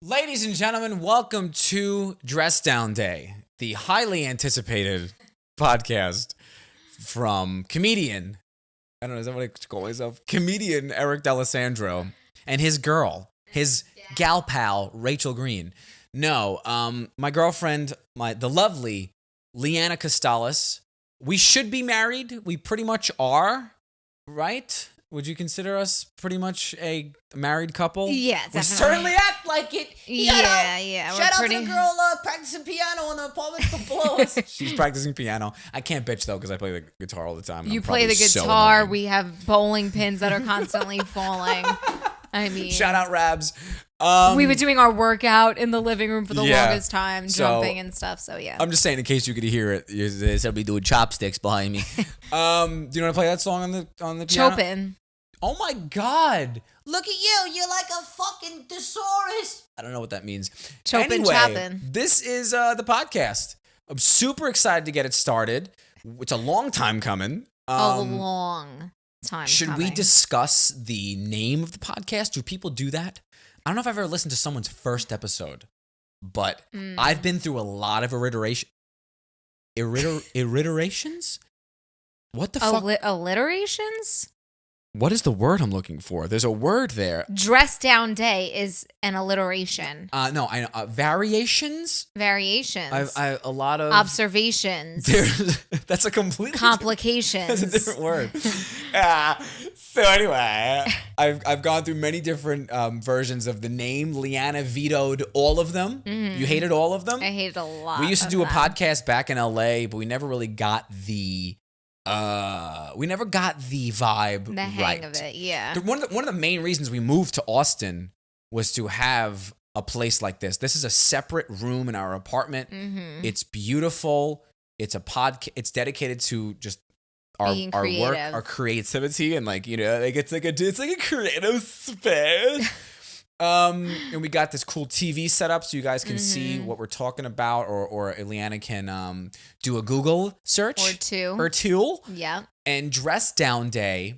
Ladies and gentlemen, welcome to Dress Down Day, the highly anticipated podcast from comedian, I don't know, is that what I call myself? Comedian Eric D'Alessandro and his girl, his gal pal, Rachel Green. No, my girlfriend, the lovely Leanna Costales. We should be married. We pretty much are, right? Would you consider us pretty much a married couple? Yeah, definitely. We certainly act like it. Yeah. Shout out to the girl practicing piano in the apartment below us. She's practicing piano. I can't bitch, though, because I play the guitar all the time. You play the guitar. We have bowling pins that are constantly falling. I mean, shout out Rabs. We were doing our workort in the living room for the longest time, jumping and stuff. So yeah, I'm just saying in case you could hear it. There's somebody doing chopsticks behind me. Do you want to play that song on the piano? Chopin. Oh my God! Look at you. You're like a fucking thesaurus. I don't know what that means. Chopin. This is the podcast. I'm super excited to get it started. It's a long time coming. A long time. Should we discuss the name of the podcast? Do people do that? I don't know if I've ever listened to someone's first episode, but I've been through a lot of iterations? What the fuck? Alliterations? What is the word I'm looking for? There's a word there. Dress Down Day is an alliteration. No, I know. Variations? Variations. A lot of... Observations. That's a completely... Complications. That's a different word. So anyway, I've gone through many different versions of the name. Leanna vetoed all of them. Mm-hmm. You hated all of them? I hated a lot. We used to do a podcast back in LA, but we never really got the... vibe, the hang of it. Yeah. One of the main reasons we moved to Austin was to have a place like this. This is a separate room in our apartment. Mm-hmm. It's beautiful. It's a podcast. It's dedicated to just our work, our creativity, and it's like a creative space. And we got this cool TV setup so you guys can see what we're talking about, or Leanna can do a Google search or two. Yeah. And Dress Down Day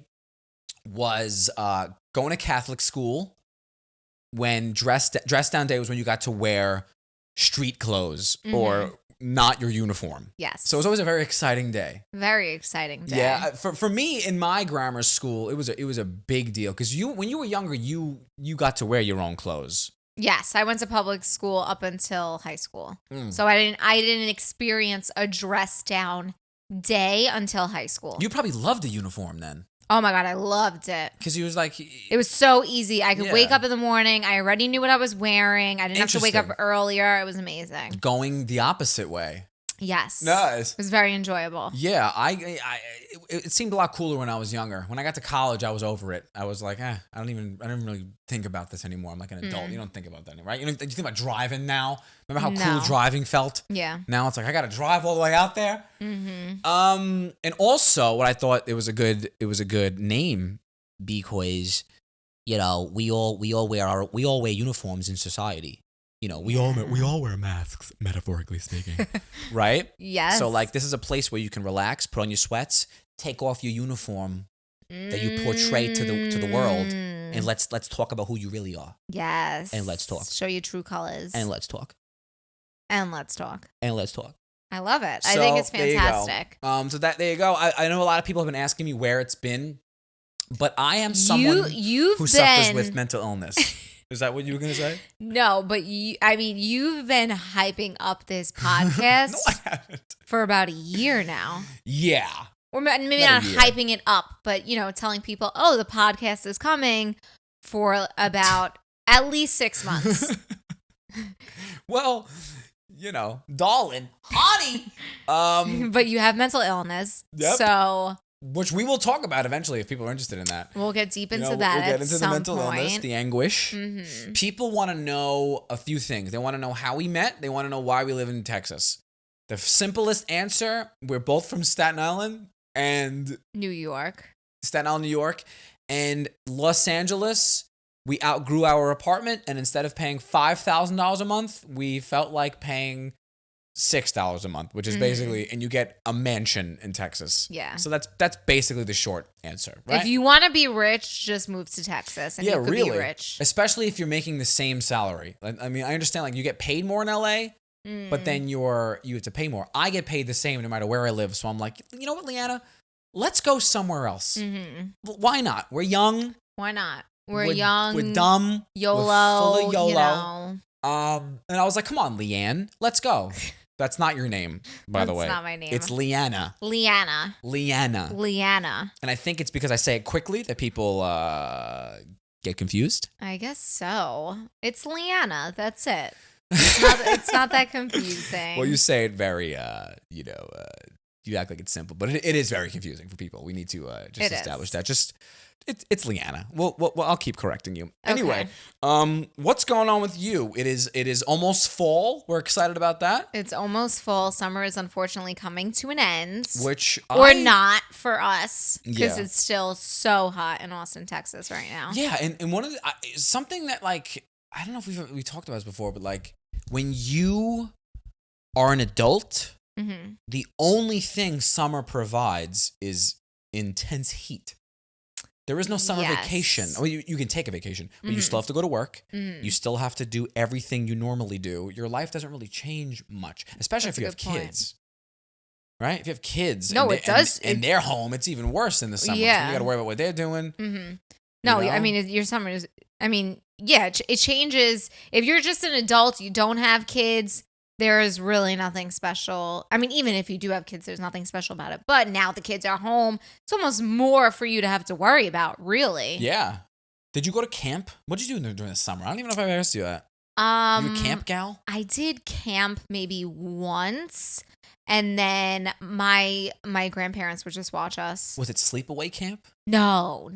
was going to Catholic school. When Dress Down Day was when you got to wear street clothes or not your uniform. Yes. So it was always a very exciting day. Very exciting day. Yeah. For me in my grammar school, it was a big deal because when you were younger, you got to wear your own clothes. Yes, I went to public school up until high school. So I didn't experience a dress down day until high school. You probably loved the uniform then. Oh my God, I loved it. Because it was like... It was so easy. I could wake up in the morning. I already knew what I was wearing. I didn't have to wake up earlier. It was amazing. Going the opposite way. Yes. Nice. It was very enjoyable. Yeah, it seemed a lot cooler when I was younger. When I got to college, I was over it. I was like, I don't even really think about this anymore. I'm like an adult. You don't think about that, right? You think about driving now? Remember how cool driving felt? Yeah. Now it's like, I got to drive all the way out there. Mm-hmm. And also, what I thought it was a good name because, we all wear uniforms in society. We all wear masks, metaphorically speaking, right? Yes. So this is a place where you can relax, put on your sweats, take off your uniform that you portray to the world, and let's talk about who you really are. Yes. And let's talk. Show your true colors. And let's talk. And let's talk. And let's talk. I love it. I think it's fantastic. There you go. I know a lot of people have been asking me where it's been, but I am someone who suffers with mental illness. Is that what you were going to say? No, but you've been hyping up this podcast no, I haven't. For about a year now. Yeah. Or maybe not hyping it up, but, telling people, oh, the podcast is coming for about at least 6 months. Well, darling, honey. But you have mental illness. Yep. So... Which we will talk about eventually if people are interested in that. We'll get deep into that. We'll get into the mental illness, the anguish. Mm-hmm. People want to know a few things. They want to know how we met. They want to know why we live in Texas. The simplest answer, we're both from Staten Island and... New York. Staten Island, New York. And Los Angeles, we outgrew our apartment. And instead of paying $5,000 a month, we felt like paying $6 a month, which is basically, and you get a mansion in Texas. Yeah. So that's basically the short answer, right? If you want to be rich, just move to Texas and you could be rich. Especially if you're making the same salary. I mean, I understand like you get paid more in LA, but then you have to pay more. I get paid the same no matter where I live. So I'm like, you know what, Leanna? Let's go somewhere else. Why not? We're young. Why not? We're young. We're dumb. YOLO. We're full of YOLO. You know. And I was like, come on, Leanne, let's go. That's not your name, by the way. That's not my name. It's Leanna. Leanna. And I think it's because I say it quickly that people get confused. I guess so. It's Leanna. That's it. It's not that confusing. Well, you say it very, you act like it's simple, but it is very confusing for people. We need to just establish that. It's Leanna. Well, I'll keep correcting you. Anyway, what's going on with you? It is almost fall. We're excited about that. It's almost fall. Summer is unfortunately coming to an end. Not for us because it's still so hot in Austin, Texas right now. Yeah, and one of the something that like I don't know if we talked about this before, but like when you are an adult, the only thing summer provides is intense heat. There is no summer vacation. Well, you can take a vacation, but you still have to go to work. You still have to do everything you normally do. Your life doesn't really change much, especially if you have kids. Right? If you have kids it does. And they're home, it's even worse in the summer. Yeah. So you got to worry about what they're doing. No, I mean, your summer is, it changes. If you're just an adult, you don't have kids, there is really nothing special. I mean, even if you do have kids, there's nothing special about it. But now the kids are home. It's almost more for you to have to worry about, really. Yeah. Did you go to camp? What did you do during the summer? I don't even know if I've asked you that. You a camp gal? I did camp maybe once. And then my grandparents would just watch us. Was it sleepaway camp? No.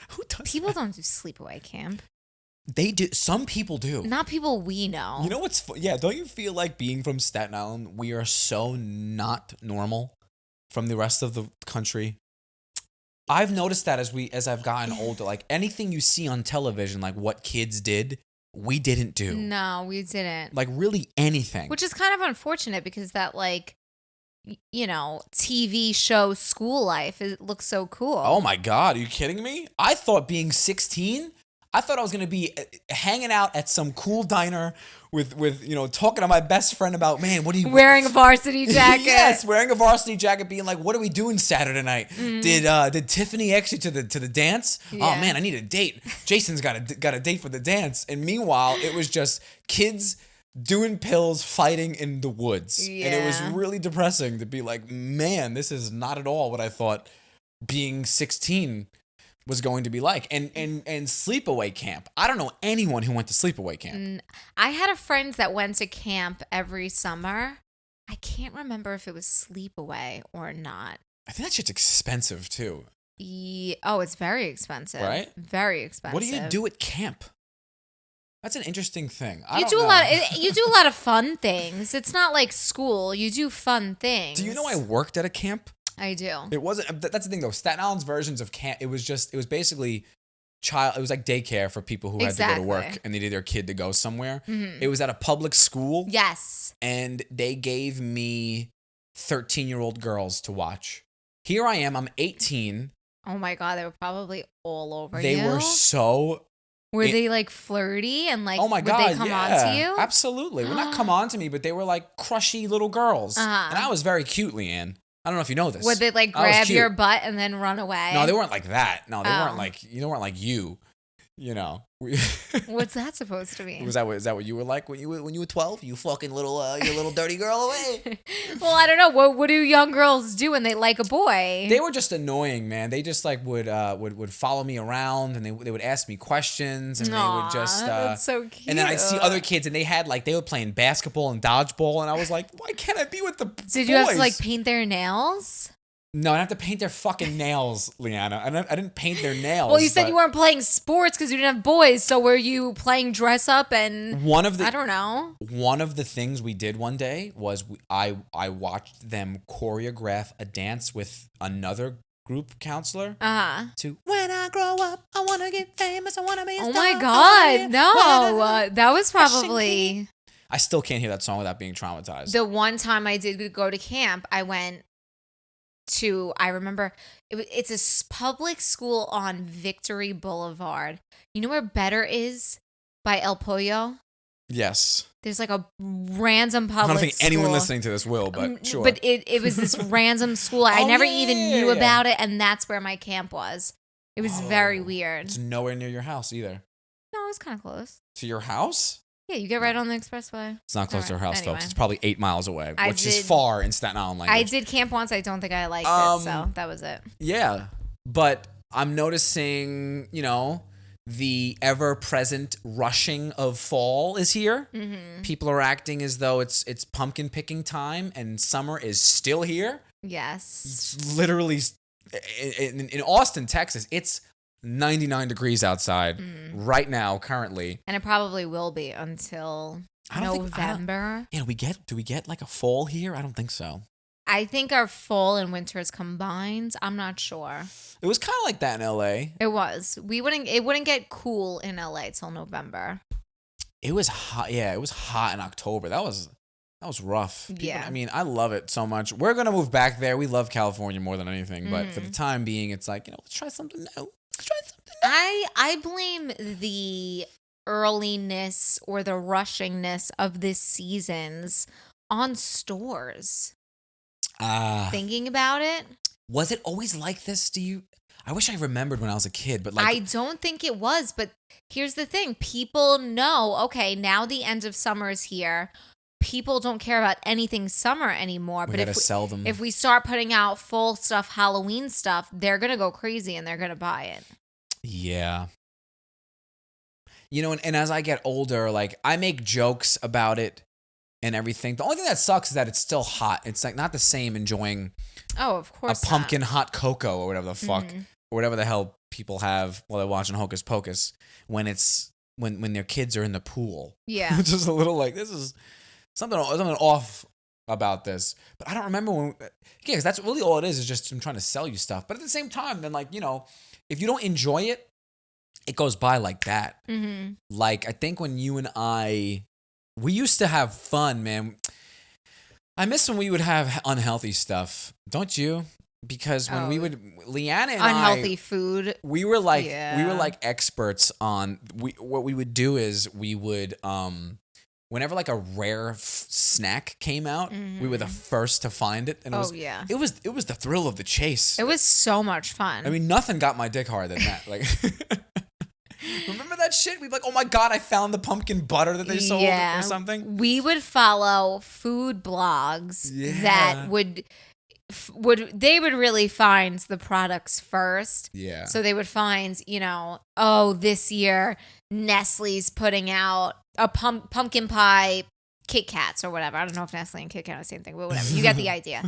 Who does People that? don't do sleepaway camp. They do. Some people do. Not people we know. You know what's don't you feel like being from Staten Island, we are so not normal from the rest of the country? I've noticed that as I've gotten older, like anything you see on television, like what kids did, we didn't do. No, we didn't. Like really anything. Which is kind of unfortunate because that like, TV show school life, it looks so cool. Oh my God, are you kidding me? I thought being 16, I thought I was going to be hanging out at some cool diner with talking to my best friend about, man, what are you... Wearing a varsity jacket. Yes, wearing a varsity jacket, being like, what are we doing Saturday night? Did Tiffany ask you to the dance? Yeah. Oh man, I need a date. Jason's got a date for the dance. And meanwhile, it was just kids doing pills, fighting in the woods. Yeah. And it was really depressing to be like, man, this is not at all what I thought being 16 was going to be like. And sleepaway camp. I don't know anyone who went to sleepaway camp. I had a friend that went to camp every summer. I can't remember if it was sleepaway or not. I think that shit's expensive too. Oh, it's very expensive. Right? Very expensive. What do you do at camp? That's an interesting thing. You do a lot of fun things. It's not like school. You do fun things. Do you know I worked at a camp? I do. It wasn't. That's the thing though. Staten Island's versions of camp. It was basically it was like daycare for people who had to go to work and they needed their kid to go somewhere. It was at a public school. Yes. And they gave me 13-year-old girls to watch. Here I am. I'm 18. Oh my God. They were probably all over you. They were so... Were they like flirty and like, oh my God, would they come on to you? Absolutely. Well, not come on to me, but they were like crushy little girls. And I was very cute, Leanne. I don't know if you know this. Would they like grab your butt and then run away? No, they weren't like that. No, they weren't like, weren't like you. What's that supposed to mean? Is that what you were like when you were 12? You fucking little your little dirty girl away. Well, I don't know. What do young girls do when they like a boy? They were just annoying, man. They just like would follow me around and they would ask me questions and they would just that's so cute. And then I'd see other kids and they were playing basketball and dodgeball and I was like, why can't I be with the boys? Did you have to like paint their nails? No, I have to paint their fucking nails, Leanna. I didn't paint their nails. Well, you said you weren't playing sports because you didn't have boys. So were you playing dress up and I don't know. One of the things we did one day was I watched them choreograph a dance with another group counselor to When I Grow Up, I Want to Get Famous, I Want to Be a Star. Oh my God, no. That was probably... I still can't hear that song without being traumatized. The one time I did go to camp, I went to, I remember, it's a public school on Victory Boulevard. You know where Better is? By El Pollo? Yes. There's like a random public I don't think school. anyone listening to this will, but sure. But it was this random school. I never even knew about it, and that's where my camp was. It was very weird. It's nowhere near your house either. No, it was kind of close. To your house? Yeah, you get right on the expressway. It's not close to her house, anyway. folks. It's probably 8 miles away, which is far in Staten Island language. I did camp once. I don't think I liked it, so that was it. Yeah, but I'm noticing, the ever-present rushing of fall is here. Mm-hmm. People are acting as though it's pumpkin picking time, and summer is still here. Yes. It's literally, in Austin, Texas, it's 99 degrees outside right now, currently. And it probably will be until November. Do we get like a fall here? I don't think so. I think our fall and winter is combined. I'm not sure. It was kind of like that in LA. It was. It wouldn't get cool in LA till November. It was hot. Yeah, it was hot in October. That was rough. Yeah. I mean, I love it so much. We're going to move back there. We love California more than anything, but for the time being, it's like, let's try something new. I blame the earliness or the rushingness of this season's on stores. Thinking about it. Was it always like this? I wish I remembered when I was a kid, but like, I don't think it was, but here's the thing. People know, okay, now the end of summer is here. People don't care about anything summer anymore. But sell them. If we start putting out full stuff, Halloween stuff, they're going to go crazy and they're going to buy it. Yeah. And as I get older, like, I make jokes about it and everything. The only thing that sucks is that it's still hot. It's like not the same enjoying of course a pumpkin hot cocoa or whatever the fuck or whatever the hell people have while they're watching Hocus Pocus when their kids are in the pool. Yeah. It's just a little like, this is something off about this. But I don't remember when, because that's really all it is just I'm trying to sell you stuff. But at the same time, then like, if you don't enjoy it, it goes by like that. Mm-hmm. Like, I think when you and we used to have fun, man. I miss when we would have unhealthy stuff, don't you? Because when Leanna and unhealthy food, we were like experts on. What we would do is we would whenever like a rare snack came out, we were the first to find it, and it was the thrill of the chase. It was so much fun. I mean, nothing got my dick harder than that. Like. Remember that shit? We'd be like, oh my God, I found the pumpkin butter that they sold or something. We would follow food blogs that would really find the products first. Yeah. So they would find, this year Nestle's putting out a pumpkin pie Kit Kats or whatever. I don't know if Nestle and Kit Kat are the same thing, but whatever. You get the idea.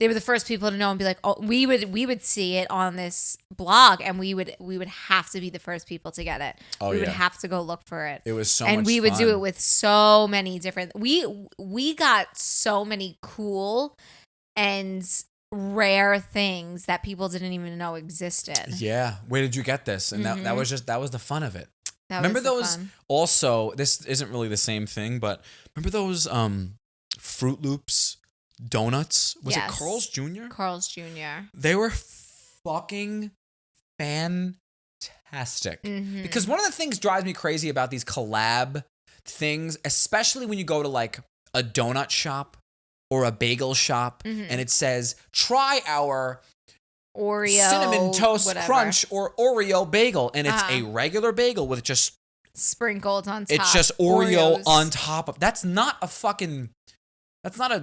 They were the first people to know and be like, oh, we would see it on this blog and we would have to be the first people to get it. We would have to go look for it. It was so much fun. And we would do it with so many different, we got so many cool and rare things that people didn't even know existed. Yeah. Where did you get this? And that was the fun of it. Remember those fun. Also, this isn't really the same thing, but remember those Fruit Loops donuts? Was it Carl's Jr.? Carl's Jr. They were fucking fantastic. Mm-hmm. Because one of the things drives me crazy about these collab things, especially when you go to like a donut shop or a bagel shop and it says, try our Oreo Cinnamon Toast Crunch or Oreo bagel, and it's a regular bagel with just sprinkled on top. It's just Oreo on top of. That's not a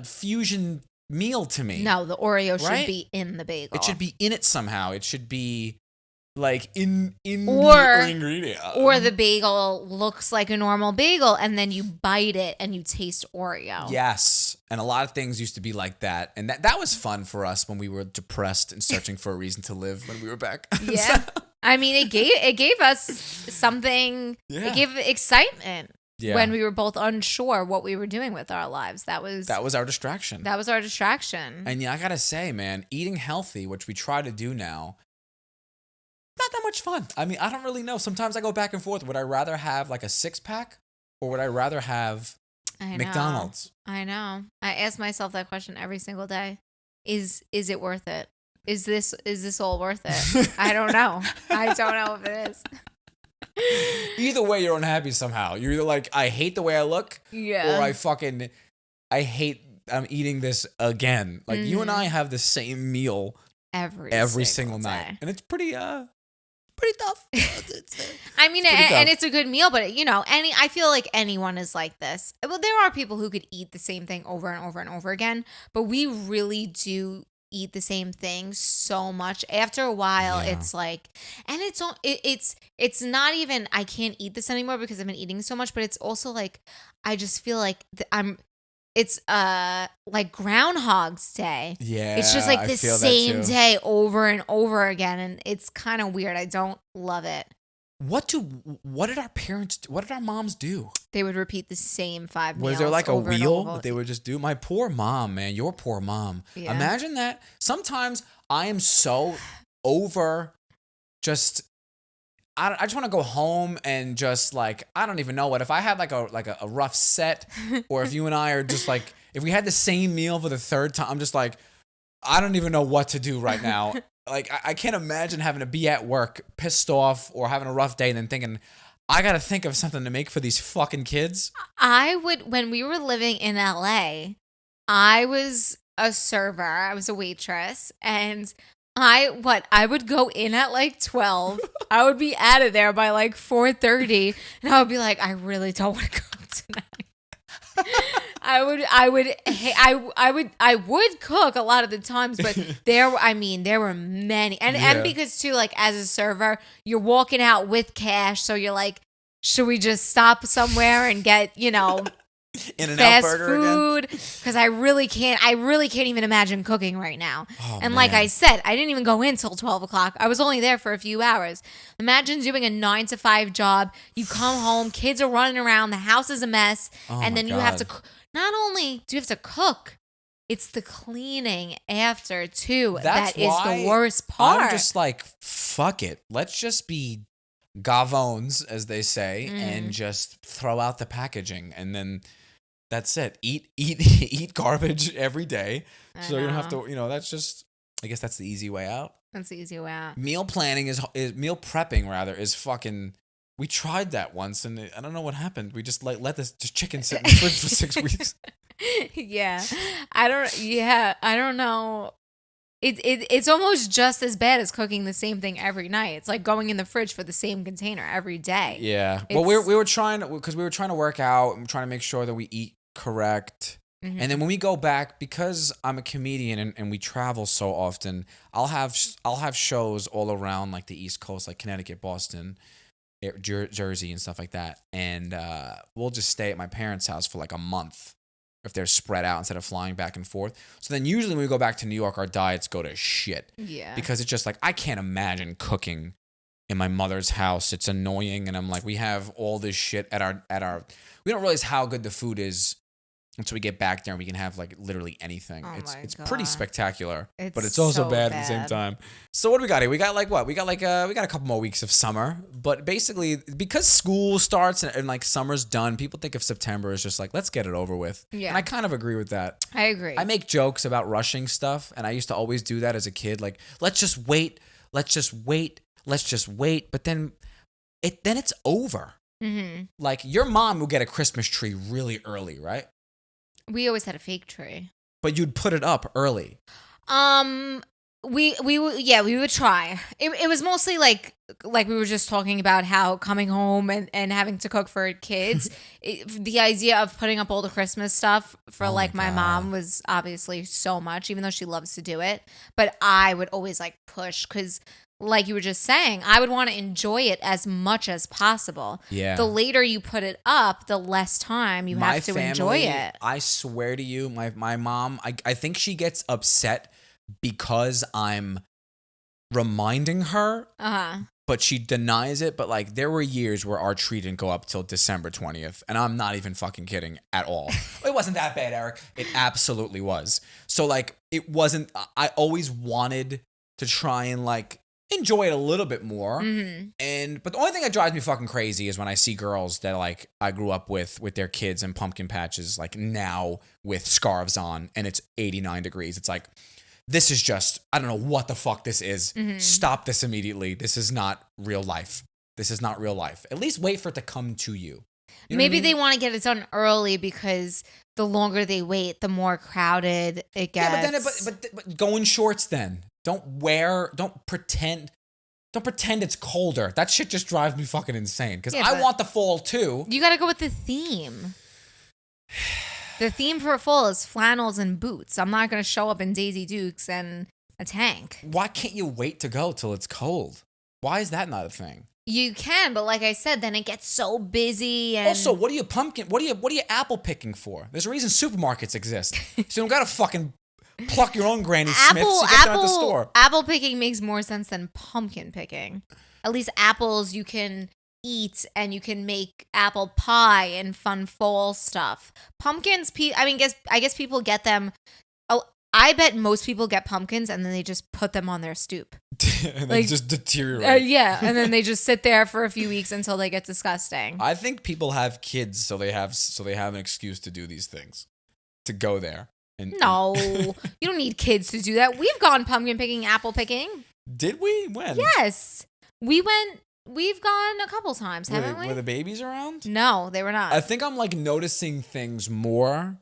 fusion meal to me. No, the Oreo should be in the bagel. It should be in it somehow. It should be like in the ingredient. Or the bagel looks like a normal bagel and then you bite it and you taste Oreo. Yes. And a lot of things used to be like that. And that was fun for us when we were depressed and searching for a reason to live when we were back. Yeah. I mean, it gave us something. Yeah. It gave excitement. Yeah. When we were both unsure what we were doing with our lives. That was our distraction. That was our distraction. And I gotta say, man, eating healthy, which we try to do now, not that much fun. I mean, I don't really know. Sometimes I go back and forth. Would I rather have like a 6-pack or would I rather have I know. McDonald's. I know. I ask myself that question every single day. Is it worth it? Is this all worth it? I don't know. I don't know if it is. Either way, you're unhappy somehow. You're either like, I hate the way I look, Yeah. or I hate I'm eating this again. Like you and I have the same meal every single night, and it's pretty tough. I mean, and it's a good meal, but I feel like anyone is like this. Well, there are people who could eat the same thing over and over and over again, but we really do eat the same thing so much. After a while, it's like, and it's not even I can't eat this anymore because I've been eating so much, but it's also like I just feel like it's like Groundhog's Day. Yeah, it's just like the same day over and over again, and it's kind of weird. I don't love it. What did our moms do? They would repeat the same 5 meals. Was there like a wheel that they would would just do? My poor mom, man, your poor mom. Yeah. Imagine that. Sometimes I am so over just I just want to go home and just like, I don't even know what, if I had like a rough set, or if you and I are just like, if we had the same meal for the third time, I'm just like, I don't even know what to do right now. Like, I can't imagine having to be at work pissed off or having a rough day and then thinking, I got to think of something to make for these fucking kids. When we were living in LA, I was a server, I was a waitress, and I would go in at like 12. I would be out of there by like 4:30, and I would be like, I really don't want to cook tonight. I would cook a lot of the times, but there were many, and because too, like as a server, you're walking out with cash, so you're like, should we just stop somewhere and get In-N-Out fast burger food? Because I really can't even imagine cooking right now. Oh, and man. like I said, I didn't even go in till 12 o'clock. I was only there for a few hours. Imagine doing a 9-to-5 job. You come home, kids are running around, the house is a mess, and then you have to. Not only do you have to cook, it's the cleaning after too. That is the worst part. I'm just like, fuck it. Let's just be gavones, as they say, and just throw out the packaging, and then that's it. Eat garbage every day, so you don't have to. That's just. I guess that's the easy way out. That's the easy way out. Meal planning is meal prepping rather is fucking. We tried that once, and I don't know what happened. We just let this chicken sit in the fridge for 6 weeks. Yeah, I don't know. It's almost just as bad as cooking the same thing every night. It's like going in the fridge for the same container every day. Yeah, but we were trying to work out and trying to make sure that we eat correct. Mm-hmm. And then when we go back, because I'm a comedian and we travel so often, I'll have shows all around like the East Coast, like Connecticut, Boston, Jersey, and stuff like that. And we'll just stay at my parents' house for like a month if they're spread out instead of flying back and forth. So then usually when we go back to New York, our diets go to shit. Yeah. Because it's just like, I can't imagine cooking in my mother's house. It's annoying. And I'm like, we have all this shit at our, we don't realize how good the food is until we get back there and we can have like literally anything. Oh it's pretty spectacular, but it's so also bad at the same time. So what do we got here? We got like what? We got a couple more weeks of summer, but basically because school starts and like summer's done, people think of September as just like, let's get it over with. Yeah. And I kind of agree with that. I agree. I make jokes about rushing stuff, and I used to always do that as a kid. Like, let's just wait. But then it's over. Mm-hmm. Like your mom will get a Christmas tree really early, right? We always had a fake tree. But you'd put it up early. We would try. It was mostly like we were just talking about how coming home and having to cook for kids. The idea of putting up all the Christmas stuff for my mom was obviously so much, even though she loves to do it. But I would always like push because, like you were just saying, I would want to enjoy it as much as possible. Yeah. The later you put it up, the less time you have to enjoy it. I swear to you, my mom, I think she gets upset because I'm reminding her, but she denies it. But like there were years where our tree didn't go up till December 20th, and I'm not even fucking kidding at all. It wasn't that bad, Eric. It absolutely was. So like it wasn't. I always wanted to try and like enjoy it a little bit more. Mm-hmm. But the only thing that drives me fucking crazy is when I see girls that like I grew up with their kids and pumpkin patches like now with scarves on and it's 89 degrees. It's like, this is just, I don't know what the fuck this is. Mm-hmm. Stop this immediately. This is not real life. This is not real life. At least wait for it to come to you. You know Maybe what I mean? they want to get it done early because the longer they wait, the more crowded it gets. Yeah, but go in shorts then. Don't pretend it's colder. That shit just drives me fucking insane. Because I want the fall too. You got to go with the theme. The theme for fall is flannels and boots. I'm not going to show up in Daisy Dukes and a tank. Why can't you wait to go till it's cold? Why is that not a thing? You can, but like I said, then it gets so busy. And Also, what are you apple picking for? There's a reason supermarkets exist. So you don't gotta fucking pluck your own Granny Smiths to get them at the store. Apple picking makes more sense than pumpkin picking. At least apples you can eat and you can make apple pie and fun fall stuff. Pumpkins, I guess people get them. Oh, I bet most people get pumpkins and then they just put them on their stoop. And they just deteriorate. Yeah, and then they just sit there for a few weeks until they get disgusting. I think people have kids so they have an excuse to do these things. To go there. No, you don't need kids to do that. We've gone pumpkin picking, apple picking. Did we? When? Yes. We've gone a couple times, haven't we? Were the babies around? No, they were not. I think I'm like noticing things more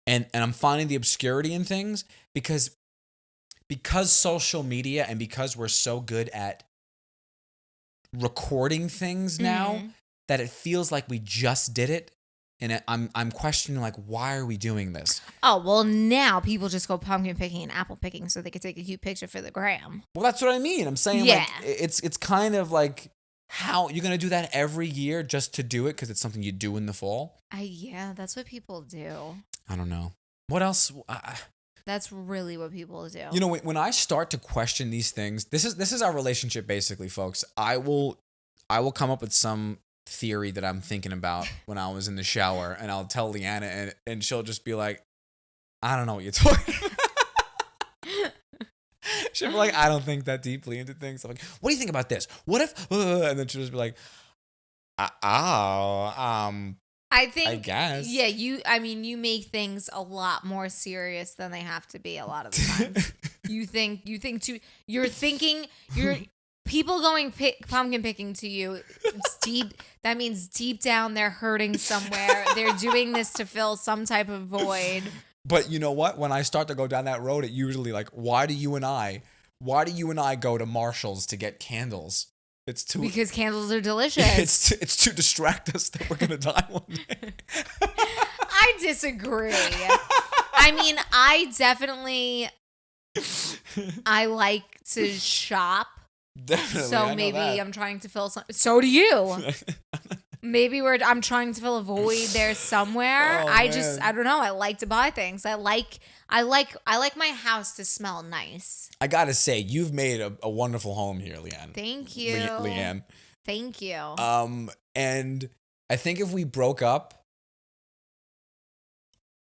and I'm finding the obscurity in things because social media and because we're so good at recording things now that it feels like we just did it. And I'm questioning, like, why are we doing this? Oh, well, now people just go pumpkin picking and apple picking so they could take a cute picture for the gram. Well, that's what I mean. I'm saying, like, it's kind of like, how you're going to do that every year just to do it because it's something you do in the fall? Yeah, that's what people do. I don't know. What else? That's really what people do. You know, when I start to question these things, this is our relationship, basically, folks. I will come up with some theory that I'm thinking about when I was in the shower, and I'll tell Leanna, and she'll just be like, I don't know what you're talking about. She'll be like, I don't think that deeply into things. I'm like, what do you think about this? What if, and then she'll just be like, I think, I guess. Yeah, you make things a lot more serious than they have to be a lot of the time. You're thinking, people going pumpkin picking to you, it's deep. That means deep down they're hurting somewhere. They're doing this to fill some type of void. But you know what? When I start to go down that road, it usually like, why do you and I go to Marshall's to get candles? Because candles are delicious. It's to distract us that we're gonna die one day. I disagree. I mean, I like to shop. Definitely. So maybe I'm trying to fill some. So do you. Maybe I'm trying to fill a void there somewhere. Oh, I don't know. I like to buy things. I like my house to smell nice. I gotta say, you've made a wonderful home here, Leanne. Thank you, Leanne. Thank you. And I think if we broke up,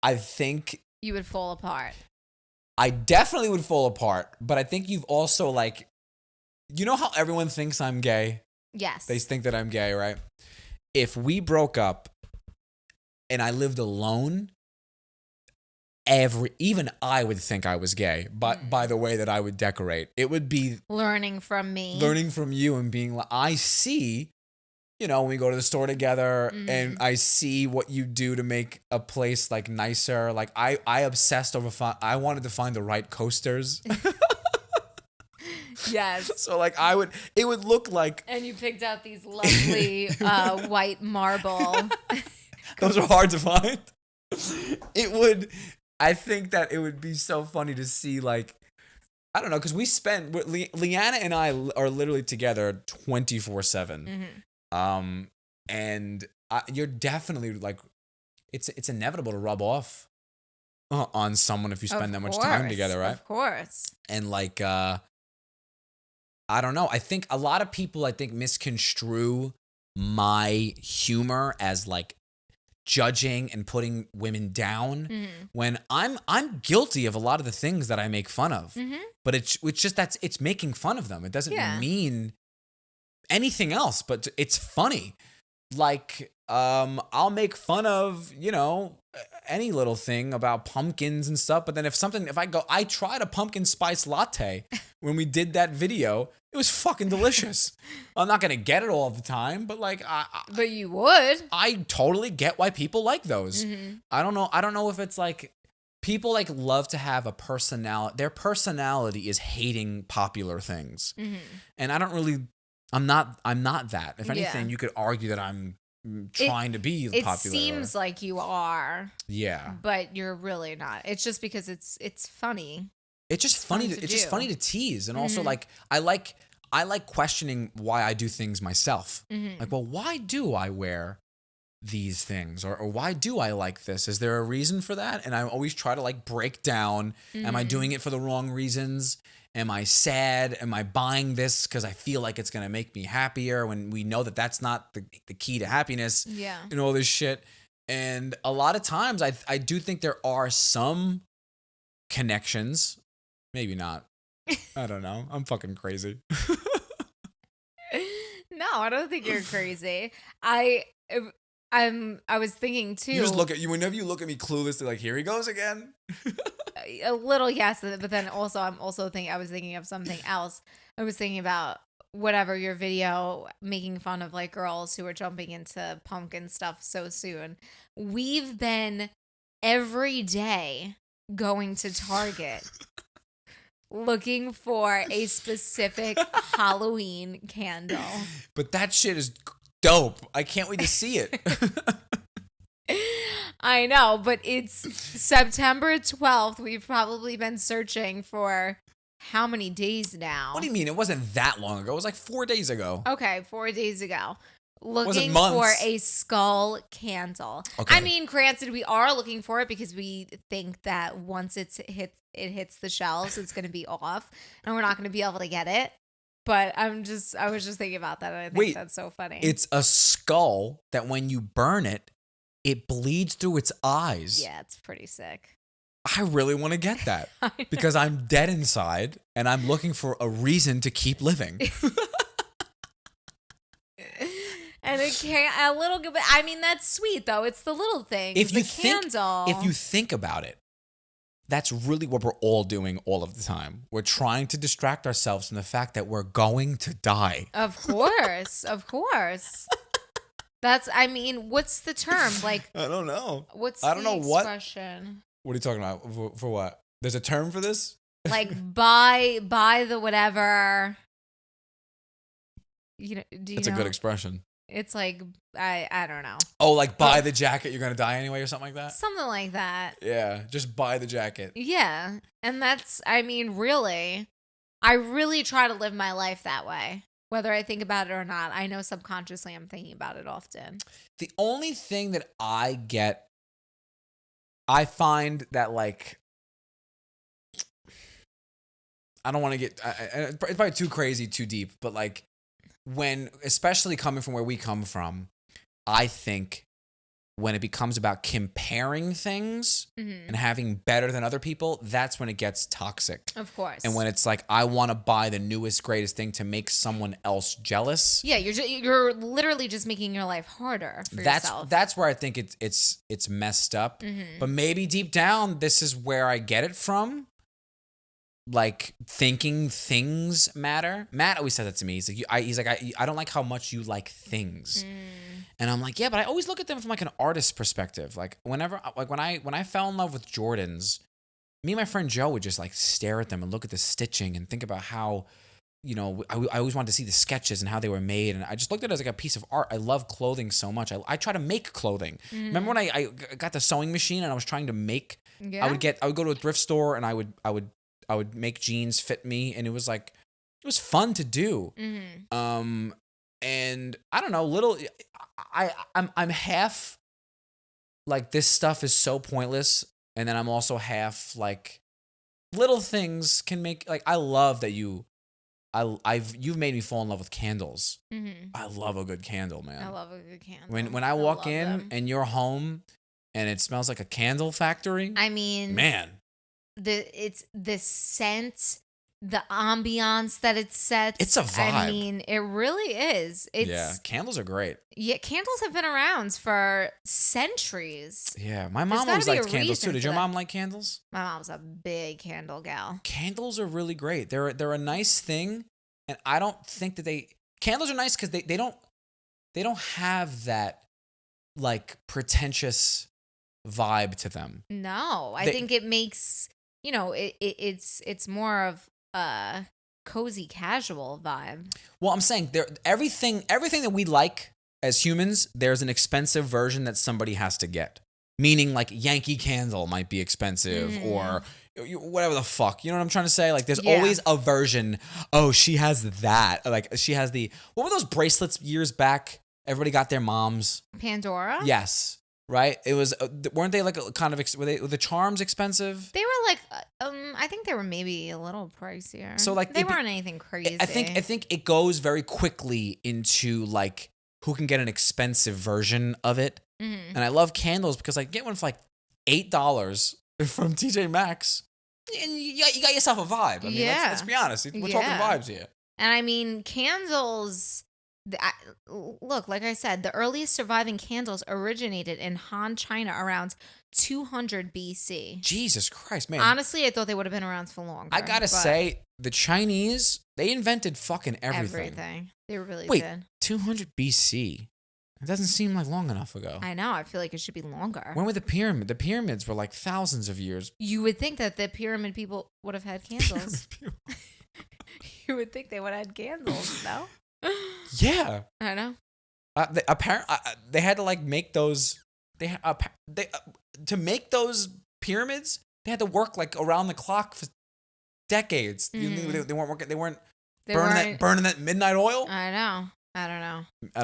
I think you would fall apart. I definitely would fall apart. But I think you've also like, you know how everyone thinks I'm gay? Yes. They think that I'm gay, right? If we broke up and I lived alone, even I would think I was gay, but by the way that I would decorate. It would be learning from me. Learning from you and being like, I see, you know, when we go to the store together and I see what you do to make a place like nicer. Like I obsessed over I wanted to find the right coasters. Yes. So like it would look like. And you picked out these lovely white marble. Those are hard to find. I think that it would be so funny to see like, I don't know, because Leanna and I are literally together 24/7. And you're definitely like, it's inevitable to rub off on someone if you spend that much time together, right? Of course. And like, I don't know. I think a lot of people, misconstrue my humor as like judging and putting women down when I'm guilty of a lot of the things that I make fun of. But it's just it's making fun of them. It doesn't mean anything else, but it's funny. Like, I'll make fun of, any little thing about pumpkins and stuff. But then I tried a pumpkin spice latte when we did that video. It was fucking delicious. I'm not going to get it all the time, but like, but you would. I totally get why people like those. I don't know if it's like people like love to have a personality. Their personality is hating popular things. And I'm not that. If anything, you could argue that I'm trying to be popular. It seems like you are. Yeah. But you're really not. It's just because it's funny. It's just funny. It's just funny to tease, and also like I like questioning why I do things myself. Like, well, why do I wear these things, or why do I like this? Is there a reason for that? And I always try to like break down. Am I doing it for the wrong reasons? Am I sad? Am I buying this because I feel like it's gonna make me happier? When we know that that's not the key to happiness. Yeah. And all this shit. And a lot of times, I do think there are some connections. Maybe not. I don't know. I'm fucking crazy. No, I don't think you're crazy. I was thinking too. You just look at you whenever you look at me clueless. They're like, here he goes again. A little, yes, but then also I was thinking of something else. I was thinking about whatever your video making fun of like girls who are jumping into pumpkin stuff so soon. We've been every day going to Target looking for a specific Halloween candle. But that shit is dope. I can't wait to see it. I know, but it's September 12th. We've probably been searching for how many days now? What do you mean? It wasn't that long ago. It was like 4 days ago. Okay, 4 days ago. Wasn't Looking months. for a skull candle. Okay. I mean, granted, we are looking for it because we think that once it hits the shelves, it's going to be off, and we're not going to be able to get it. But I was just thinking about that, and I think that's so funny. It's a skull that when you burn it, it bleeds through its eyes. Yeah, it's pretty sick. I really want to get that because I'm dead inside and I'm looking for a reason to keep living. And a little bit. I mean, that's sweet though. It's the little thing. If you think about it, that's really what we're all doing all of the time. We're trying to distract ourselves from the fact that we're going to die. Of course, of course. I mean, what's the term? Like, I don't know. I don't know expression? What are you talking about? For what? There's a term for this? Like buy the whatever. It's a good expression. It's like I don't know. Oh, like buy the jacket, you're gonna die anyway, or something like that. Something like that. Yeah, just buy the jacket. Yeah, and I mean, really, I really try to live my life that way. Whether I think about it or not, I know subconsciously I'm thinking about it often. The only thing that I find that like, I don't want to get, it's probably too crazy, too deep, but like especially coming from where we come from, I think when it becomes about comparing things and having better than other people, that's when it gets toxic. Of course. And when it's like, I want to buy the newest, greatest thing to make someone else jealous. Yeah, you're literally just making your life harder for yourself. That's where I think it's messed up. But maybe deep down, this is where I get it from. Like thinking things matter. Matt always said that to me. He's like, I don't like how much you like things. And I'm like, yeah, but I always look at them from like an artist's perspective. Like when I fell in love with Jordans, me and my friend Joe would just like stare at them and look at the stitching and think about how, I always wanted to see the sketches and how they were made. And I just looked at it as like a piece of art. I love clothing so much. I try to make clothing. Remember when I got the sewing machine and I was trying to make, I would go to a thrift store and I would make jeans fit me, and it was fun to do. And I don't know, I'm half like this stuff is so pointless, and then I'm also half like little things can make, like, I love that you you've made me fall in love with candles. Mm-hmm. I love a good candle, man. I love a good candle. When I walk in them. and you're home and it smells like a candle factory, I mean, man, it's the scent, the ambiance that it sets. It's a vibe. I mean, it really is. Yeah, candles are great. Yeah, candles have been around for centuries. Yeah, my mom always liked candles too. Did your mom like candles? My mom's a big candle gal. Candles are really great. They're a nice thing, and I don't think that candles are nice because they don't have that like pretentious vibe to them. No, I think it makes it's more of a cozy casual vibe. Well, I'm saying everything that we like as humans, there's an expensive version that somebody has to get. Meaning like Yankee Candle might be expensive or whatever the fuck. You know what I'm trying to say? Like there's always a version. Oh, she has that. Like she has what were those bracelets years back? Everybody got their moms. Pandora? Yes. Right? It was, weren't they like a kind of, were the charms expensive? They were like, I think they were maybe a little pricier. So like, they weren't anything crazy. I think it goes very quickly into like, who can get an expensive version of it. Mm-hmm. And I love candles because I get one for like $8 from TJ Maxx. And you got yourself a vibe. I mean, let's be honest. We're talking vibes here. And I mean, candles... Look, like I said, the earliest surviving candles originated in Han, China around 200 BC. Jesus Christ, man. Honestly, I thought they would have been around for longer. I gotta say, the Chinese, they invented fucking everything. They really did. Wait, 200 BC? It doesn't seem like long enough ago. I know. I feel like it should be longer. When were the pyramids? The pyramids were like thousands of years. You would think that the pyramid people would have had candles. You would think they would have had candles, no? Yeah, I know. They had to like make those. To make those pyramids, they had to work like around the clock for decades. Mm-hmm. They weren't working. They weren't burning that midnight oil. I know. I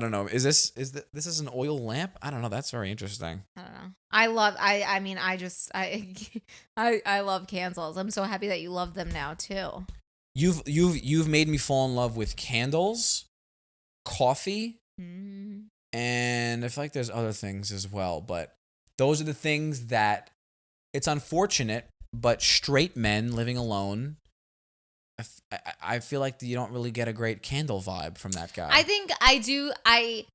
don't know. Is this an oil lamp? I don't know. That's very interesting. I don't know. I love candles. I'm so happy that you love them now too. You've made me fall in love with candles, coffee, and I feel like there's other things as well. But those are the things that it's unfortunate, but straight men living alone, I feel like you don't really get a great candle vibe from that guy. I think I do.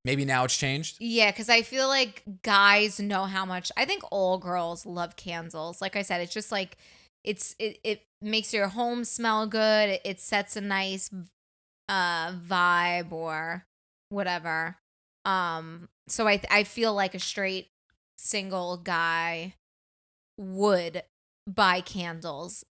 Maybe now it's changed? Yeah, because I feel like guys know how much. I think all girls love candles. Like I said, it's just like, it makes your home smell good. It sets a nice vibe or whatever. So I feel like a straight single guy would buy candles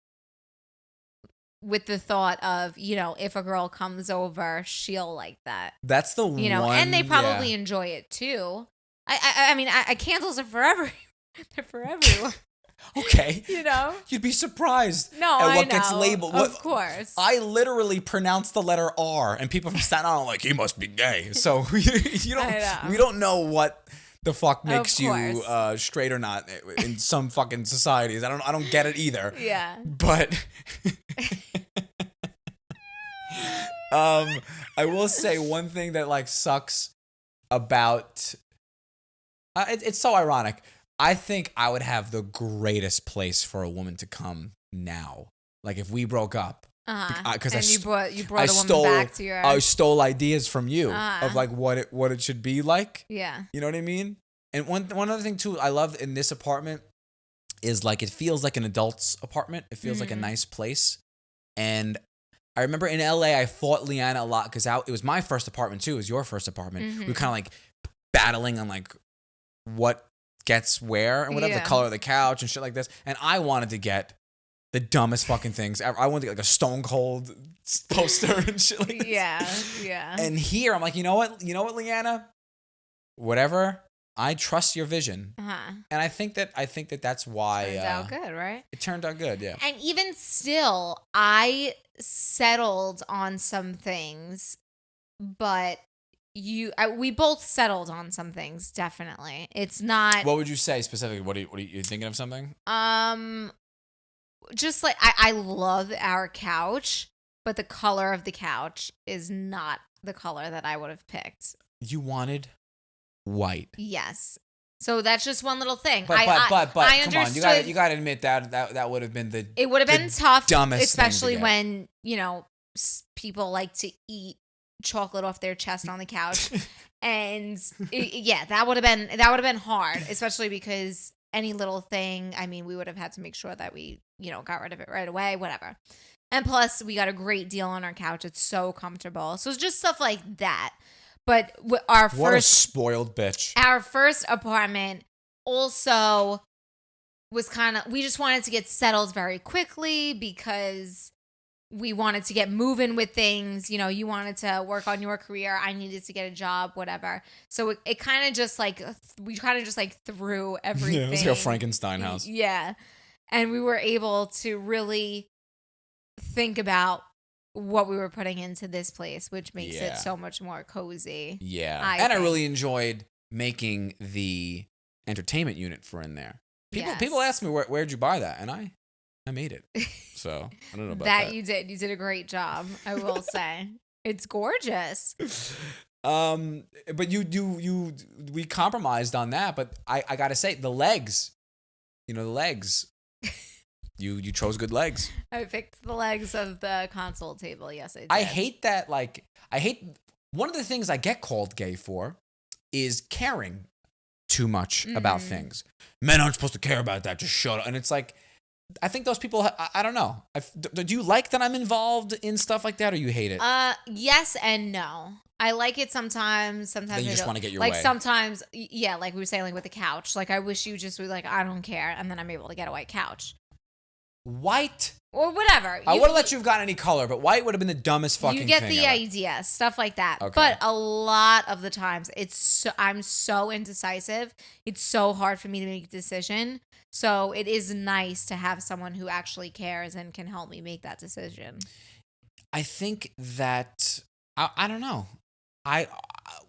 with the thought of, if a girl comes over, she'll like that. That's the one. And they probably enjoy it too. I mean, candles are forever. They're for everyone. Okay. You'd be surprised at what gets labeled. Of course. I literally pronounce the letter R, and people from Staten Island are like, he must be gay. So we don't know what the fuck makes you straight or not in some fucking societies. I don't get it either. Yeah. But I will say one thing that like sucks about it's so ironic. I think I would have the greatest place for a woman to come now. Like if we broke up, because you brought a woman back to your. I stole ideas from you of like what it should be like. Yeah, you know what I mean. And one other thing too, I love in this apartment is like it feels like an adult's apartment. It feels like a nice place. And I remember in LA, I fought Leanna a lot because it was my first apartment too. It was your first apartment. Mm-hmm. We were kind of like battling on like what gets where and whatever, the color of the couch and shit like this. And I wanted to get the dumbest fucking things ever. I wanted to get like a Stone Cold poster and shit like this. Yeah. And here I'm like, you know what, Leanna? Whatever. I trust your vision. And I think that that's why it turned out good, right? It turned out good, yeah. And even still, I settled on some things, but we both settled on some things, definitely. It's not. What would you say specifically? What are you thinking of something? Just like I love our couch, but the color of the couch is not the color that I would have picked. You wanted white. Yes. So that's just one little thing. But I come on, understood. you gotta admit that would have been the It would have been tough, dumbest especially thing to when, you know, people like to eat chocolate off their chest on the couch. And that would have been hard, especially because any little thing, I mean, we would have had to make sure that we, you know, got rid of it right away, whatever. And plus, we got a great deal on our couch. It's so comfortable. So it's just stuff like that. But what a spoiled bitch. Our first apartment also was we just wanted to get settled very quickly because we wanted to get moving with things. You know, you wanted to work on your career. I needed to get a job, whatever. So it kind of just like, we kind of just like threw everything. Yeah, it was like a Frankenstein house. Yeah. And we were able to really think about what we were putting into this place, which makes it so much more cozy. Yeah. I really enjoyed making the entertainment unit for in there. People ask me, where'd you buy that? And I made it. So I don't know about that. You did a great job, I will say. It's gorgeous. But we compromised on that, but I gotta say, the legs, you chose good legs. I picked the legs of the console table. Yes, I did. I hate that. One of the things I get called gay for is caring too much about things. Men aren't supposed to care about that. Just shut up. And it's like, I think those people, I don't know. Do you like that I'm involved in stuff like that, or you hate it? Yes and no. I like it sometimes. Sometimes then you just want to get your way. Like sometimes, yeah, like we were saying, like with the couch. Like I wish you just were like, I don't care, and then I'm able to get a white couch. White or whatever. I would have let you have gotten any color, but white would have been the dumbest fucking thing. You get the idea, stuff like that. Okay. But a lot of the times, I'm so indecisive. It's so hard for me to make a decision. So it is nice to have someone who actually cares and can help me make that decision. I think that I don't know.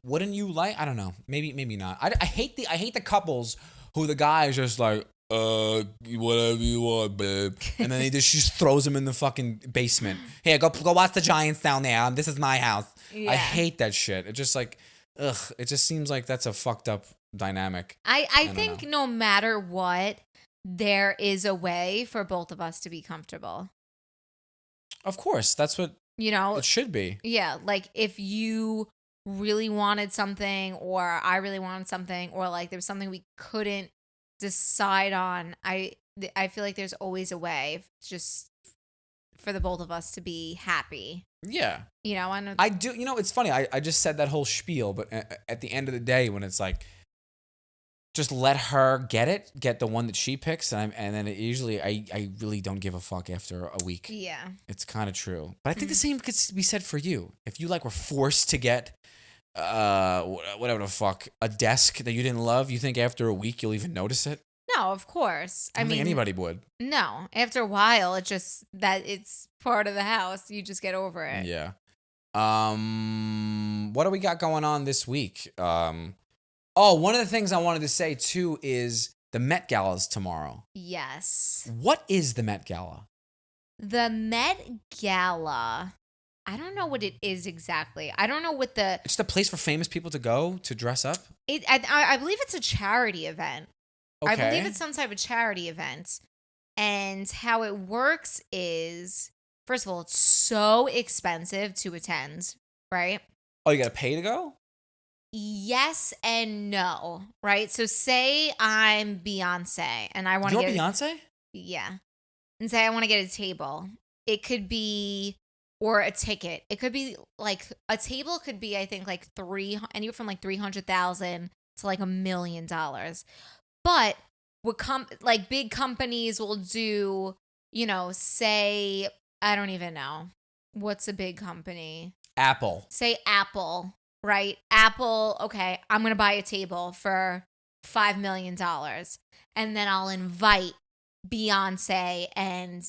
Wouldn't you like? I don't know. Maybe not. I hate the couples who the guy is just like, whatever you want, babe. And then he just throws him in the fucking basement. Here, go watch the Giants down there. This is my house. Yeah. I hate that shit. It just like, it just seems like that's a fucked up dynamic. I think no matter what, there is a way for both of us to be comfortable. Of course. That's what, it should be. Yeah. Like if you really wanted something, or I really wanted something, or like there was something we couldn't decide on, I feel like there's always a way just for the both of us to be happy. Yeah. I do. It's funny. I just said that whole spiel, but at the end of the day, when it's like, just let her get the one that she picks, and then I really don't give a fuck after a week. Yeah. It's kind of true. But I think the same could be said for you. If you were forced to get whatever the fuck, a desk that you didn't love, you think after a week you'll even notice it? No, of course. I don't think anybody would. No. After a while, it's just that it's part of the house. You just get over it. Yeah. What do we got going on this week? One of the things I wanted to say too is the Met Gala is tomorrow. Yes. What is the Met Gala? The Met Gala, I don't know what it is exactly. I don't know what It's the place for famous people to go to dress up? I believe it's a charity event. Okay. I believe it's some type of charity event. And how it works is, first of all, it's so expensive to attend, right? Oh, you got to pay to go? Yes and no, right? So say I'm Beyonce and I want to get... You're Beyonce? Yeah. And say I want to get a table. It could be... Or a ticket. It could be like... A table could be, I think, like anywhere from like $300,000 to like $1 million. But like big companies will do, say... I don't even know. What's a big company? Apple. Say Apple. Right? Apple, okay, I'm going to buy a table for $5 million. And then I'll invite Beyonce and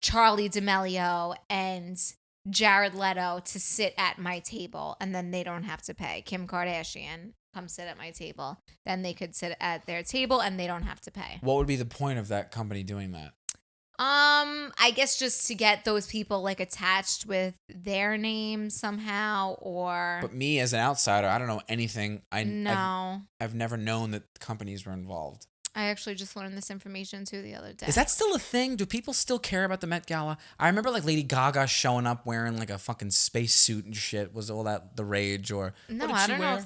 Charlie D'Amelio and Jared Leto to sit at my table. And then they don't have to pay. Kim Kardashian, come sit at my table. Then they could sit at their table and they don't have to pay. What would be the point of that company doing that? I guess just to get those people like attached with their name somehow, or But me as an outsider, I don't know anything. no. I've never known that companies were involved. I actually just learned this information too the other day. Is that still a thing? Do people still care about the Met Gala? I remember like Lady Gaga showing up wearing like a fucking spacesuit and shit. Was all that the rage or No, what did I she don't wear? know if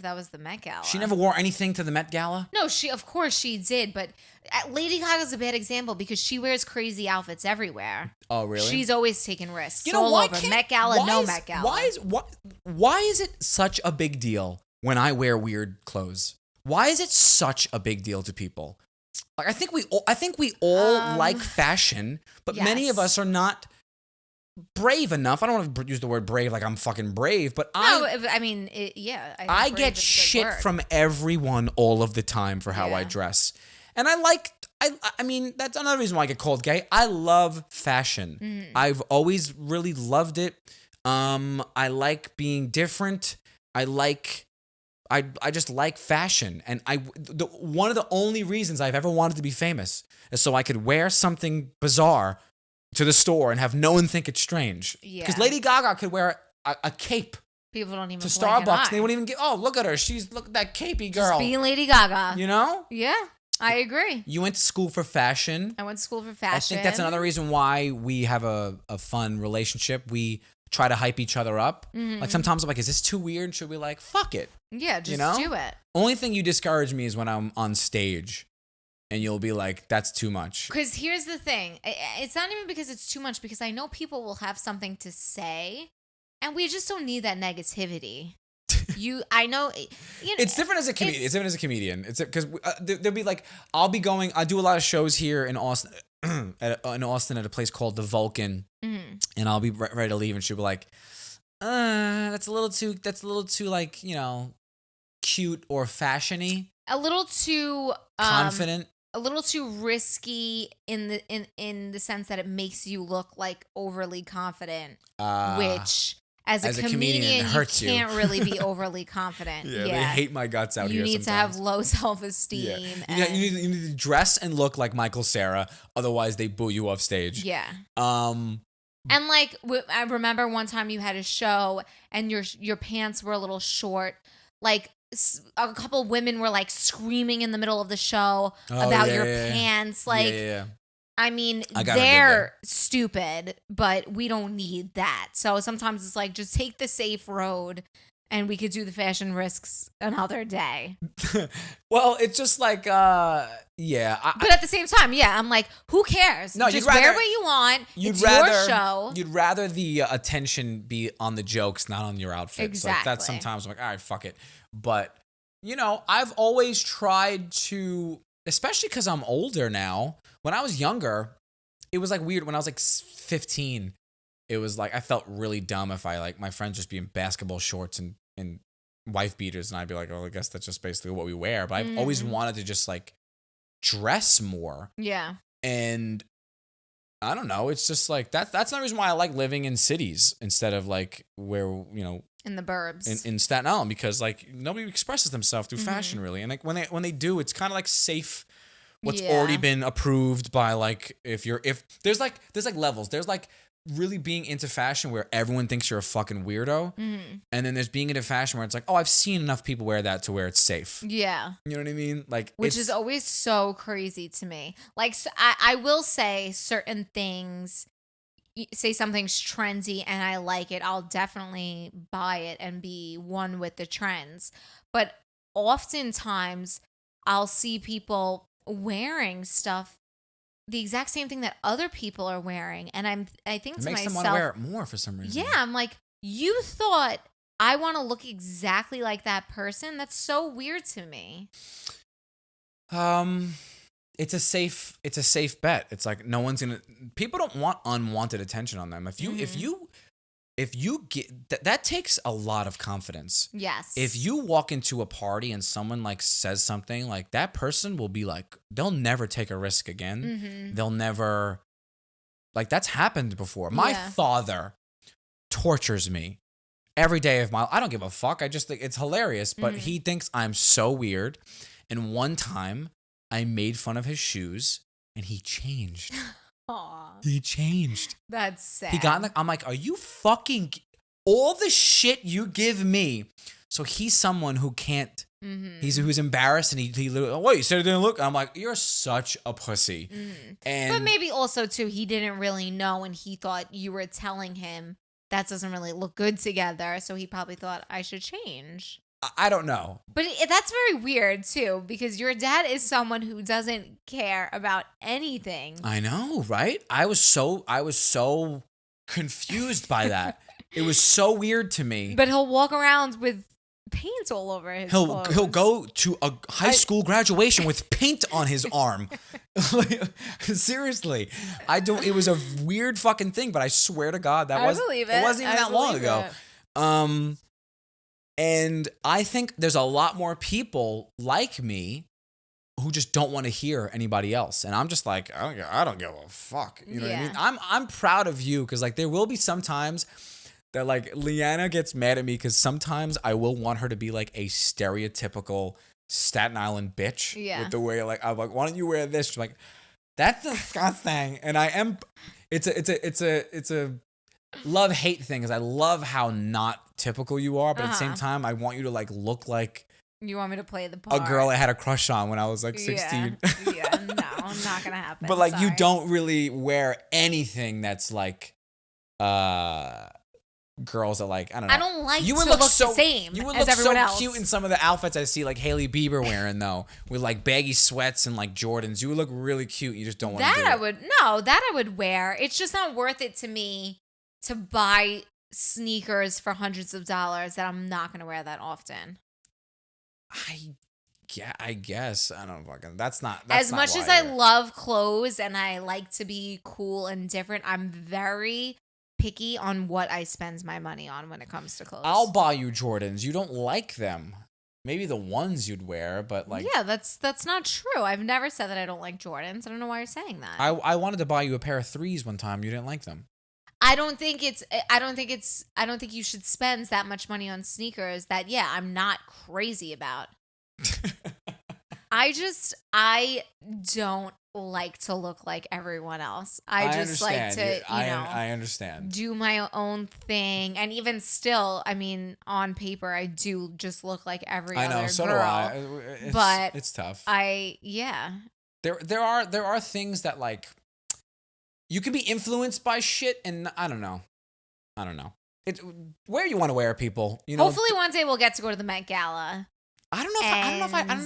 that was the Met Gala. She never wore anything to the Met Gala? No, of course she did, but Lady Gaga's a bad example because she wears crazy outfits everywhere. Oh, really? She's always taking risks. You know, all why over. can't- Met Gala, why no is- Met Gala. Why is it such a big deal when I wear weird clothes? Why is it such a big deal to people? Like I think we all like fashion, but many of yes. us are not brave enough. I don't want to use the word brave like I'm fucking brave, but I mean, yeah. I brave get is a good shit word. from everyone all of the time for how I Yeah. dress. And I mean, that's another reason why I get called gay. I love fashion. Mm-hmm. I've always really loved it. I like being different. I just like fashion. And one of the only reasons I've ever wanted to be famous is so I could wear something bizarre to the store and have no one think it's strange. Yeah. Because Lady Gaga could wear a cape People don't even to blink an Starbucks. eye. They wouldn't even get, oh, look at her. Look at that capey girl. Just being Lady Gaga. You know? Yeah, I agree. You went to school for fashion. I went to school for fashion. I think that's another reason why we have a fun relationship. We try to hype each other up. Mm-hmm. Like sometimes I'm like, is this too weird? Should we like, fuck it? Yeah, just you know? do it. Only thing you discourage me is when I'm on stage and you'll be like, that's too much. Because here's the thing. It's not even because it's too much, because I know people will have something to say, and we just don't need that negativity. I know. It's different as a comedian. It's different as a comedian. It's because there'll be like, I do a lot of shows here in Austin, at a place called the Vulcan, and I'll be ready to leave, and she'll be like, that's a little too like, cute or fashiony, a little too confident. a little too risky in the sense that it makes you look like overly confident, which as a comedian it hurts you can't really be overly confident. Yeah, they hate my guts out you here. need sometimes. to have low self-esteem. Yeah. You need to dress and look like Michael Cera, otherwise they boo you off stage. Yeah. Um, And like I remember one time you had a show and your pants were a little short. Like a couple women were like screaming in the middle of the show about your pants. Like, I mean, they're stupid, but we don't need that. So sometimes it's like, just take the safe road and we could do the fashion risks another day. Well, it's just like, but at the same time, I'm like, who cares? No, just wear what you want. It's your show. You'd rather the attention be on the jokes, not on your outfit. Exactly. So that's sometimes I'm like, all right, fuck it. But, I've always tried to, especially because I'm older now. When I was younger, it was like weird. When I was like 15, it was like I felt really dumb if I like my friends just be in basketball shorts and wife beaters, and I'd be like, oh, I guess that's just basically what we wear. But I've always wanted to just like dress more. Yeah. And I don't know. It's just like that's another reason why I like living in cities instead of like where in the burbs in Staten Island, because like nobody expresses themselves through fashion really, and like when they do, it's kind of like safe. What's already been approved by like if there's like levels. There's like really being into fashion where everyone thinks you're a fucking weirdo, and then there's being into fashion where it's like, oh, I've seen enough people wear that to where it's safe. Yeah. You know what I mean? Like, which is always so crazy to me. Like, so I will say certain things. Say something's trendy and I like it, I'll definitely buy it and be one with the trends. But oftentimes I'll see people wearing stuff, the exact same thing that other people are wearing, and I think to myself, it makes them want to wear it more for some reason. Yeah, I'm like, you thought I want to look exactly like that person? That's so weird to me. It's a safe bet. It's like people don't want unwanted attention on them. If you get that takes a lot of confidence. Yes. If you walk into a party and someone like says something, like that person will be like, they'll never take a risk again. They'll never, like, that's happened before. My father tortures me every day of my, I don't give a fuck. I just think it's hilarious, but he thinks I'm so weird. And one time I made fun of his shoes and he changed. Aw, He changed. that's sad. He got in the, I'm like, are you fucking, all the shit you give me. So he's someone who can't, who's embarrassed and he literally, oh, wait, you said it didn't look. I'm like, you're such a pussy. And But maybe also, too, he didn't really know and he thought you were telling him that doesn't really look good together. So he probably thought I should change. I don't know. But that's very weird, too, because your dad is someone who doesn't care about anything. I know, right? I was so confused by that. It was so weird to me. But he'll walk around with paint all over his clothes. He'll go to a high school graduation with paint on his arm. Seriously, I don't. It was a weird fucking thing, but I swear to God, I believe it. It wasn't even that long ago. And I think there's a lot more people like me who just don't want to hear anybody else, and I'm just like, I don't give a fuck. You know what I mean? I'm proud of you because like there will be some times that like Leanna gets mad at me because sometimes I will want her to be like a stereotypical Staten Island bitch. Yeah. With the way like I'm like, why don't you wear this? She's like, that's disgusting. And I am. It's a love-hate thing because I love how not typical you are, but at the same time, I want you to like look like you want me to play the part. A girl I had a crush on when I was like 16. Yeah, no, not gonna happen. But like Sorry. you don't really wear anything that's like girls are like, I don't know. I don't like you to would look so, the same you would as look everyone so else. cute in some of the outfits I see like Hailey Bieber wearing though, with like baggy sweats and like Jordans. You would look really cute. You just don't want to do that I would wear. It's just not worth it to me to buy sneakers for hundreds of dollars that I'm not going to wear that often. I guess. I don't fucking. That's as not much why as I wear. love clothes and I like to be cool and different, I'm very picky on what I spend my money on when it comes to clothes. I'll buy you Jordans. You don't like them. Maybe the ones you'd wear, but like yeah, that's not true. I've never said that I don't like Jordans. I don't know why you're saying that. I wanted to buy you a pair of threes one time. You didn't like them. I don't think you should spend that much money on sneakers that I'm not crazy about. I don't like to look like everyone else. I just like to, I understand. Do my own thing. And even still, I mean, on paper, I do just look like every other girl. I know, so do I. But it's tough. There are things that like you can be influenced by shit, and I don't know. It where you want to wear people. You know. Hopefully, one day we'll get to go to the Met Gala. I don't know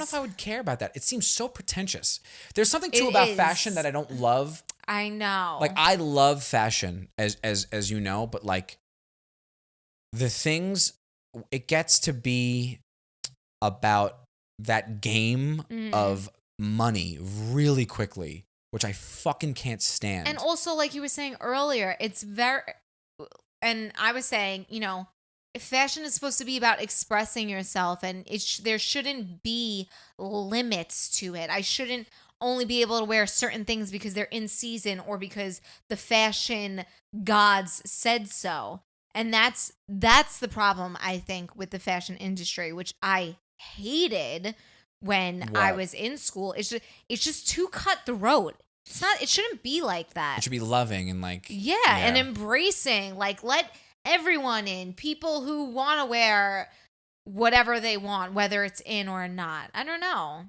if I would care about that. It seems so pretentious. There's something too about fashion that I don't love. I know. Like I love fashion as you know, but like the things it gets to be about that game of money really quickly, which I fucking can't stand. And also like you were saying earlier, and I was saying, fashion is supposed to be about expressing yourself, and there shouldn't be limits to it. I shouldn't only be able to wear certain things because they're in season or because the fashion gods said so. And that's the problem, I think, with the fashion industry, which I hated when I was in school. It's just too cutthroat. It shouldn't be like that. It should be loving and like and embracing, like let everyone in, people who want to wear whatever they want, whether it's in or not. I don't know.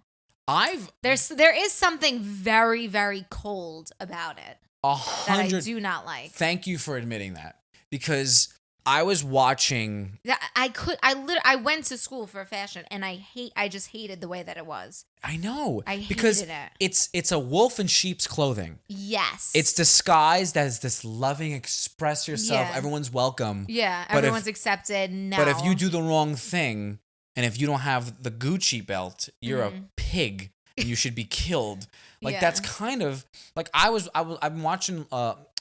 There is something very, very cold about it that I do not like. Thank you for admitting that, because I was watching. I went to school for fashion, and I just hated the way that it was. I know. I hated because it. It's a wolf in sheep's clothing. Yes. It's disguised as this loving, express yourself. Yeah. Everyone's welcome. Yeah. Everyone's accepted. No. But if you do the wrong thing, and if you don't have the Gucci belt, you're a pig, and you should be killed. Like that's kind of like I'm watching.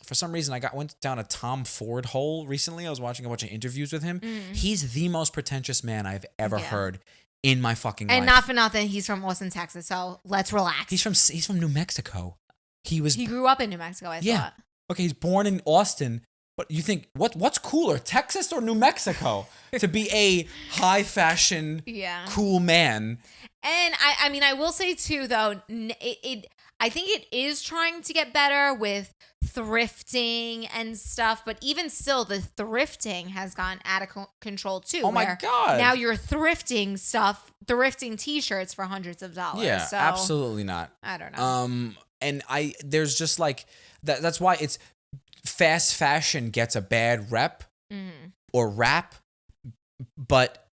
For some reason, I went down a Tom Ford hole recently. I was watching a bunch of interviews with him. He's the most pretentious man I've ever heard in my fucking life. And not for nothing, he's from Austin, Texas. So let's relax. He's from New Mexico. He grew up in New Mexico. I thought. Okay, he's born in Austin. But you think what's cooler, Texas or New Mexico, to be a high fashion, cool man? And I mean, I will say too, though, I think it is trying to get better with thrifting and stuff, but even still, the thrifting has gotten out of control too. Oh my God. Now you're thrifting T-shirts for hundreds of dollars. Yeah, so, absolutely not. I don't know. And there's just like that's why it's fast fashion gets a bad rep or rap, but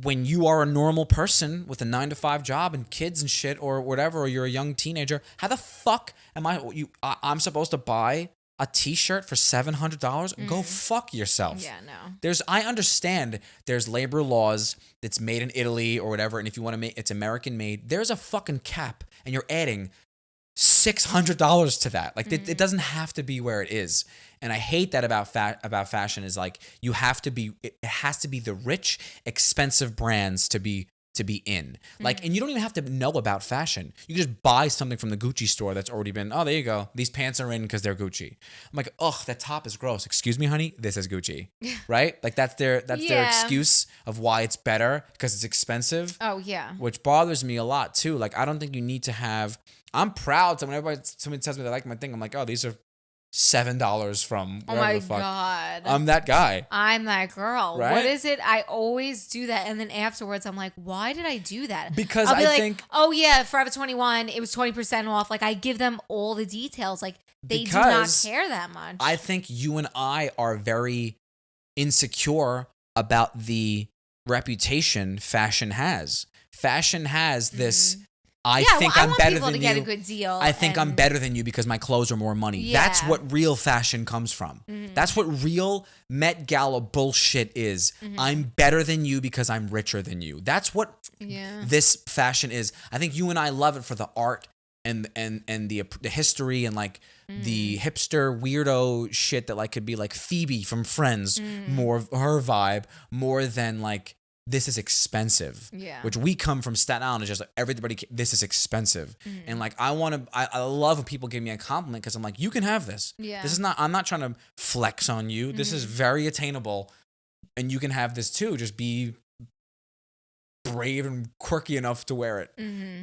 when you are a normal person with a 9-to-5 job and kids and shit or whatever, or you're a young teenager, how the fuck am I'm supposed to buy a t-shirt for $700? Go fuck yourself. Yeah, no. I understand there's labor laws that's made in Italy or whatever, and if you want to make it's American made, there's a fucking cap and you're adding $600 to that. Like it doesn't have to be where it is. And I hate that about fashion is like it has to be the rich, expensive brands to be in. Like, and you don't even have to know about fashion. You can just buy something from the Gucci store that's already been, oh, there you go. These pants are in because they're Gucci. I'm like, ugh, that top is gross. Excuse me, honey, this is Gucci. Right? Like that's their excuse of why it's better because it's expensive. Oh, yeah. Which bothers me a lot too. Like, I don't think you need to have, I'm proud. So whenever somebody tells me they like my thing, I'm like, oh, these are $7 from wherever the fuck. God. I'm that guy. I'm that girl. Right? What is it? I always do that. And then afterwards, I'm like, why did I do that? Because I'll be I think, oh yeah, Forever 21, it was 20% off. Like I give them all the details. Like they do not care that much. I think you and I are very insecure about the reputation fashion has. Fashion has this, I think I'm better than you. Get a good deal. I think I'm better than you because my clothes are more money. Yeah. That's what real fashion comes from. That's what real Met Gala bullshit is. I'm better than you because I'm richer than you. That's what this fashion is. I think you and I love it for the art and the history and like the hipster weirdo shit that like could be like Phoebe from Friends, more of her vibe, more than like this is expensive. Yeah. Which we come from Staten Island. It's just like everybody, this is expensive. And like, I love when people give me a compliment because I'm like, you can have this. Yeah. I'm not trying to flex on you. This is very attainable and you can have this too. Just be brave and quirky enough to wear it.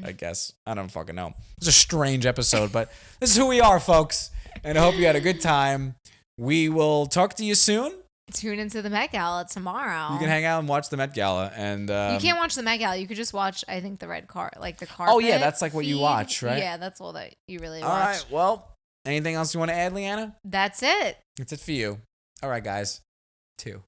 I guess. I don't fucking know. It's a strange episode, but this is who we are, folks. And I hope you had a good time. We will talk to you soon. Tune into the Met Gala tomorrow. You can hang out and watch the Met Gala, and you can't watch the Met Gala. You could just watch, I think, the red carpet, like the carpet. Oh yeah, that's like what you watch, right? Yeah, that's all that you really watch. All right. Well, anything else you want to add, Leanna? That's it. That's it for you. All right, guys. 2.